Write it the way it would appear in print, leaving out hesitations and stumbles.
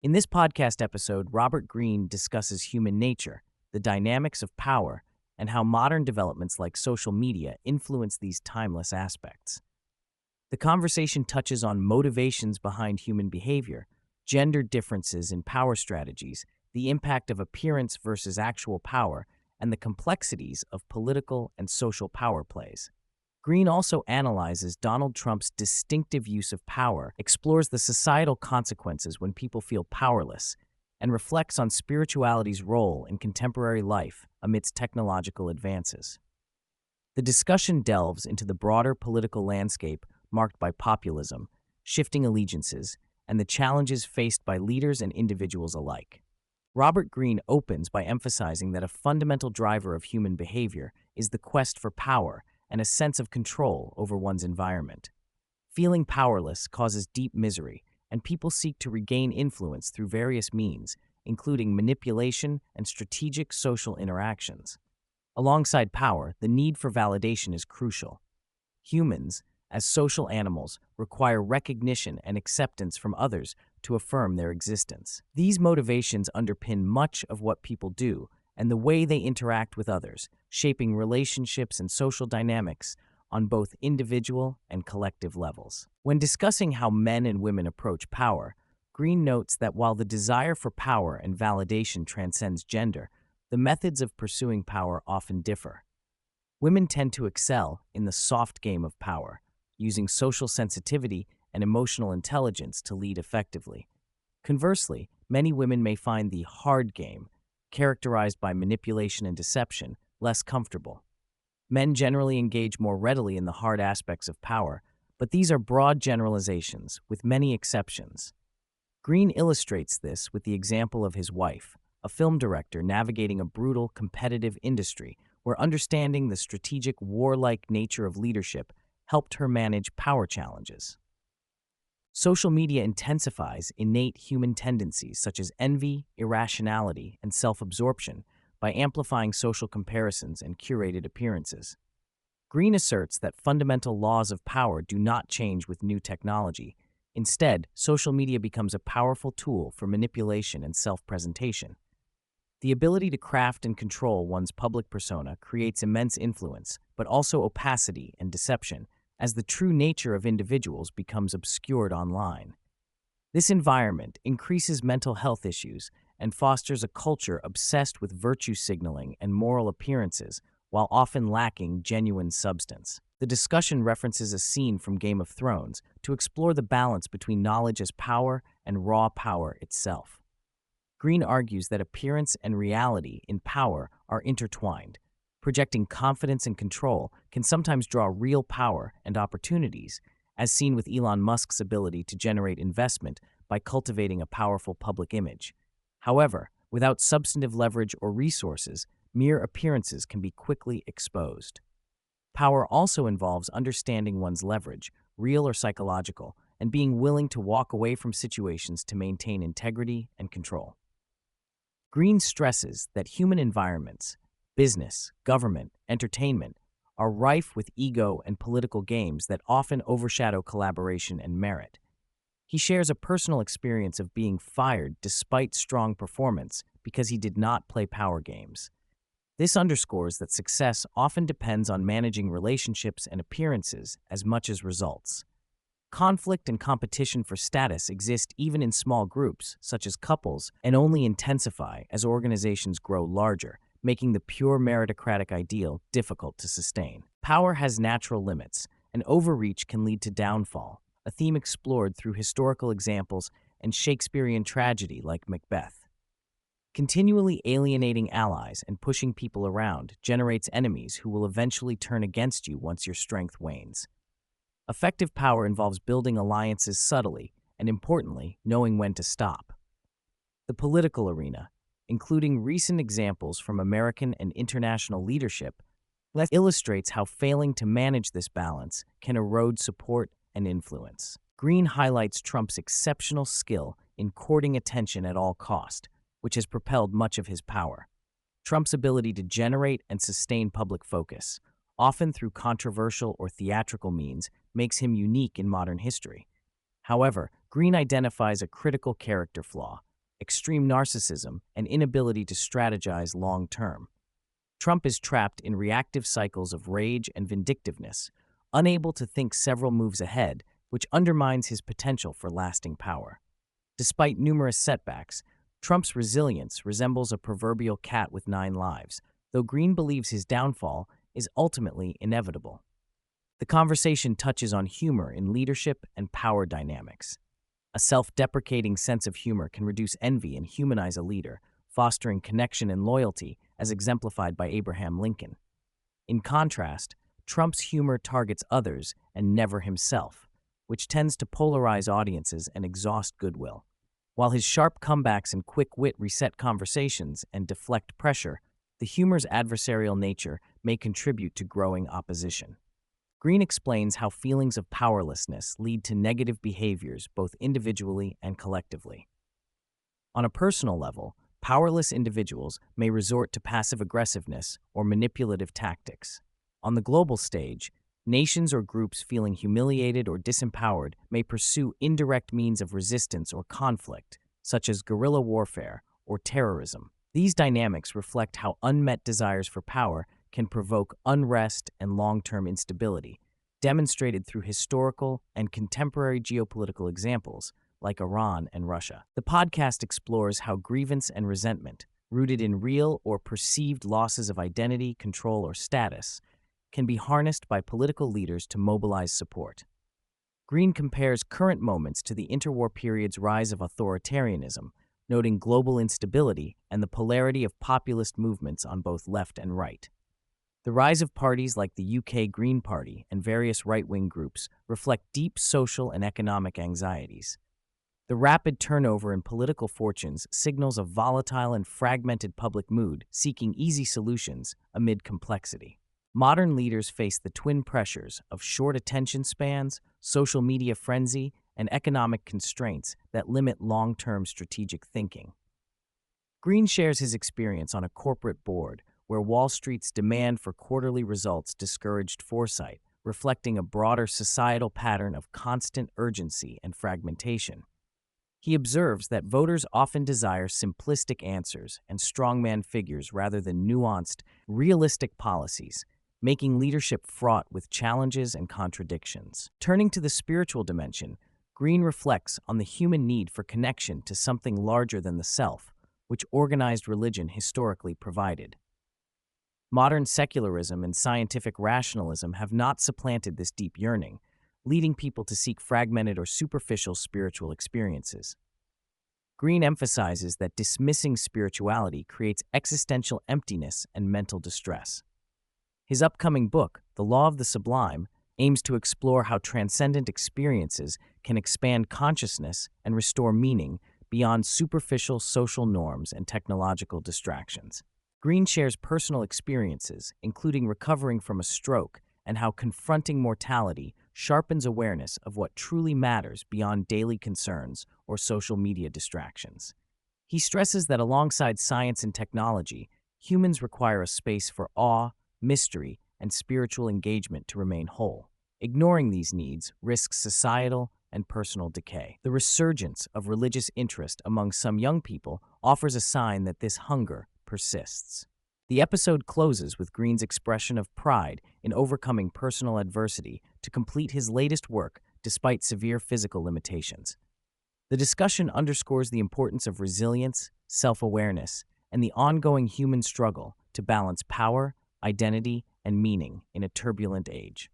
In this podcast episode, Robert Greene discusses human nature, the dynamics of power, and how modern developments like social media influence these timeless aspects. The conversation touches on motivations behind human behavior, gender differences in power strategies, the impact of appearance versus actual power, and the complexities of political and social power plays. Greene also analyzes Donald Trump's distinctive use of power, explores the societal consequences when people feel powerless, and reflects on spirituality's role in contemporary life amidst technological advances. The discussion delves into the broader political landscape marked by populism, shifting allegiances, and the challenges faced by leaders and individuals alike. Robert Greene opens by emphasizing that a fundamental driver of human behavior is the quest for power and a sense of control over one's environment. Feeling powerless causes deep misery, and people seek to regain influence through various means, including manipulation and strategic social interactions. Alongside power, the need for validation is crucial. Humans, as social animals, require recognition and acceptance from others to affirm their existence. These motivations underpin much of what people do and the way they interact with others, shaping relationships and social dynamics on both individual and collective levels. When discussing how men and women approach power, Greene notes that while the desire for power and validation transcends gender, the methods of pursuing power often differ. Women tend to excel in the soft game of power, using social sensitivity and emotional intelligence to lead effectively. Conversely, many women may find the hard game, characterized by manipulation and deception, less comfortable. Men generally engage more readily in the hard aspects of power, but these are broad generalizations, with many exceptions. Greene illustrates this with the example of his wife, a film director navigating a brutal, competitive industry where understanding the strategic, warlike nature of leadership helped her manage power challenges. Social media intensifies innate human tendencies such as envy, irrationality, and self-absorption by amplifying social comparisons and curated appearances. Greene asserts that fundamental laws of power do not change with new technology. Instead, social media becomes a powerful tool for manipulation and self-presentation. The ability to craft and control one's public persona creates immense influence, but also opacity and deception, as the true nature of individuals becomes obscured online. This environment increases mental health issues and fosters a culture obsessed with virtue signaling and moral appearances, while often lacking genuine substance. The discussion references a scene from Game of Thrones to explore the balance between knowledge as power and raw power itself. Greene argues that appearance and reality in power are intertwined. Projecting confidence and control can sometimes draw real power and opportunities, as seen with Elon Musk's ability to generate investment by cultivating a powerful public image. However, without substantive leverage or resources, mere appearances can be quickly exposed. Power also involves understanding one's leverage, real or psychological, and being willing to walk away from situations to maintain integrity and control. Greene stresses that human environments, business, government, entertainment, are rife with ego and political games that often overshadow collaboration and merit. He shares a personal experience of being fired despite strong performance because he did not play power games. This underscores that success often depends on managing relationships and appearances as much as results. Conflict and competition for status exist even in small groups, such as couples, and only intensify as organizations grow larger, making the pure meritocratic ideal difficult to sustain. Power has natural limits, and overreach can lead to downfall, a theme explored through historical examples and Shakespearean tragedy like Macbeth. Continually alienating allies and pushing people around generates enemies who will eventually turn against you once your strength wanes. Effective power involves building alliances subtly and, importantly, knowing when to stop. The political arena, including recent examples from American and international leadership, illustrates how failing to manage this balance can erode support and influence. Greene highlights Trump's exceptional skill in courting attention at all cost, which has propelled much of his power. Trump's ability to generate and sustain public focus, often through controversial or theatrical means, makes him unique in modern history. However, Greene identifies a critical character flaw: extreme narcissism, and inability to strategize long term. Trump is trapped in reactive cycles of rage and vindictiveness, unable to think several moves ahead, which undermines his potential for lasting power. Despite numerous setbacks, Trump's resilience resembles a proverbial cat with 9 lives, though Greene believes his downfall is ultimately inevitable. The conversation touches on humor in leadership and power dynamics. A self-deprecating sense of humor can reduce envy and humanize a leader, fostering connection and loyalty, as exemplified by Abraham Lincoln. In contrast, Trump's humor targets others and never himself, which tends to polarize audiences and exhaust goodwill. While his sharp comebacks and quick wit reset conversations and deflect pressure, the humor's adversarial nature may contribute to growing opposition. Greene explains how feelings of powerlessness lead to negative behaviors both individually and collectively. On a personal level, powerless individuals may resort to passive aggressiveness or manipulative tactics. On the global stage, nations or groups feeling humiliated or disempowered may pursue indirect means of resistance or conflict, such as guerrilla warfare or terrorism. These dynamics reflect how unmet desires for power can provoke unrest and long-term instability, demonstrated through historical and contemporary geopolitical examples like Iran and Russia. The podcast explores how grievance and resentment, rooted in real or perceived losses of identity, control, or status, can be harnessed by political leaders to mobilize support. Greene compares current moments to the interwar period's rise of authoritarianism, noting global instability and the polarity of populist movements on both left and right. The rise of parties like the UK Green Party and various right-wing groups reflect deep social and economic anxieties. The rapid turnover in political fortunes signals a volatile and fragmented public mood seeking easy solutions amid complexity. Modern leaders face the twin pressures of short attention spans, social media frenzy, and economic constraints that limit long-term strategic thinking. Greene shares his experience on a corporate board where Wall Street's demand for quarterly results discouraged foresight, reflecting a broader societal pattern of constant urgency and fragmentation. He observes that voters often desire simplistic answers and strongman figures rather than nuanced, realistic policies, making leadership fraught with challenges and contradictions. Turning to the spiritual dimension, Greene reflects on the human need for connection to something larger than the self, which organized religion historically provided. Modern secularism and scientific rationalism have not supplanted this deep yearning, leading people to seek fragmented or superficial spiritual experiences. Greene emphasizes that dismissing spirituality creates existential emptiness and mental distress. His upcoming book, The Law of the Sublime, aims to explore how transcendent experiences can expand consciousness and restore meaning beyond superficial social norms and technological distractions. Greene shares personal experiences, including recovering from a stroke, and how confronting mortality sharpens awareness of what truly matters beyond daily concerns or social media distractions. He stresses that alongside science and technology, humans require a space for awe, mystery, and spiritual engagement to remain whole. Ignoring these needs risks societal and personal decay. The resurgence of religious interest among some young people offers a sign that this hunger persists. The episode closes with Greene's expression of pride in overcoming personal adversity to complete his latest work despite severe physical limitations. The discussion underscores the importance of resilience, self-awareness, and the ongoing human struggle to balance power, identity, and meaning in a turbulent age.